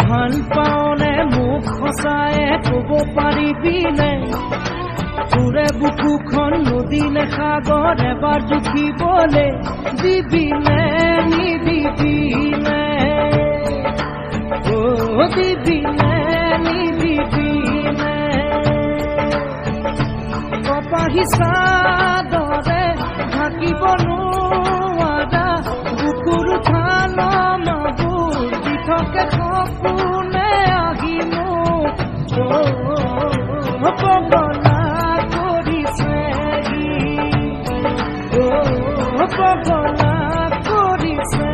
ভাল পাওনে মুখ সঁচায়ে কব পাৰিবিনে তোৰে বুকুখন নদীলে সাগৰ এবাৰ জুখিবলে দিবিনে নিদিবিনে দিবিনে নিদিবিনে কপাহী চাদৰে ঢাকিব নোৱাৰা বুকুৰ উঠাল মাবোৰ দি থাকে সপোনে আহি মোক পগলা কৰিছে পগলা কৰিছে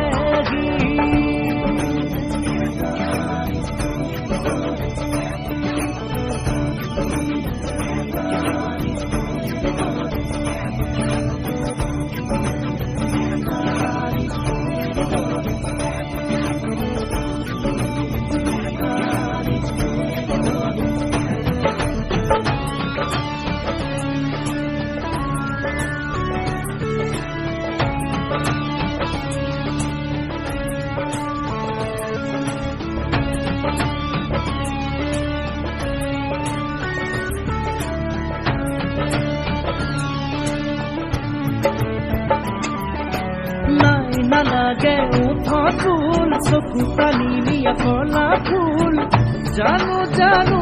নালাগে উঠ ফুল চকু টানি নিয়া কলা ফুল জানো জানো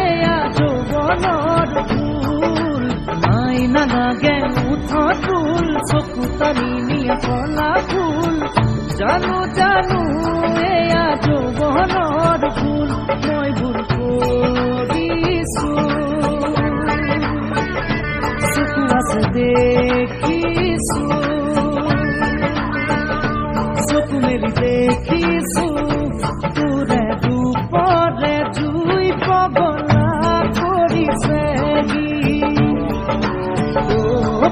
এয়া যৌৱনৰ ফুল নাই নালাগে উঠ ফুল চকু টানি নিয়া কলা ফুল জানো জানো এয়া যৌৱনৰ ফুল মই ভুল কৰিছো চকু আছে দেখিছো চকু মেলি দেখিছো তোৰে ৰূপৰে জুই পগলা কৰিছে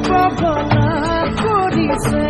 পগলা কৰিছে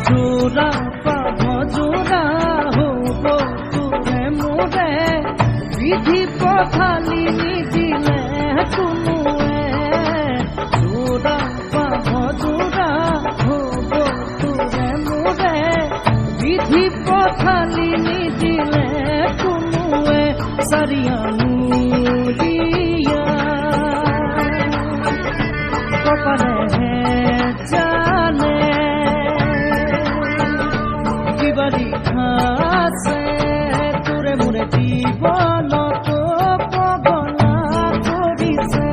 জোৰা পাভ জোৰা হ'ব তোৰে মোৰে বিধি পথালি নিদিলে কোনোৱে জোৰা পাভ জোৰা হ'ব তোৰে মোৰে বিধি পথালি নিদিলে কোনোৱে চাৰিয়ানুলিয়া কপালেহে জানে আছে তোৰে মোৰে জীৱনত পগলা কৰিছে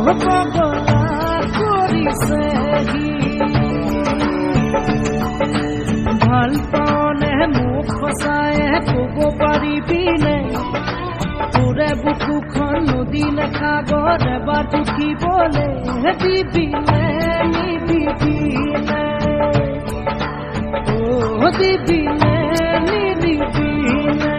পগলা কৰিছে ভাল পাওনে মুখ সঁচায়ে কব পাৰিবিনে তোৰে বুকুখন নদীলে সাগৰ এবাৰ জুখিবলে দিবিনে নিদিবিনে দিবিনে নিদিবিনে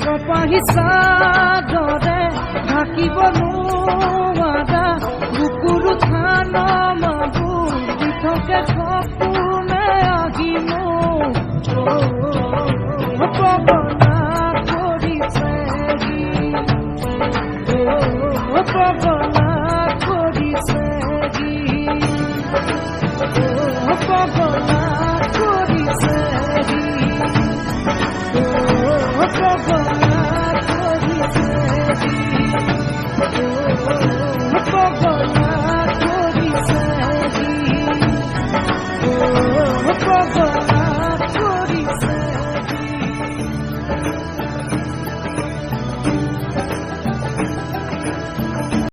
কপাহী চাদৰে ঢাকিব নোৱাৰা বুকুৰ উঠাল মাবোৰ দি থাকে সপোনে আহি মোক পগলা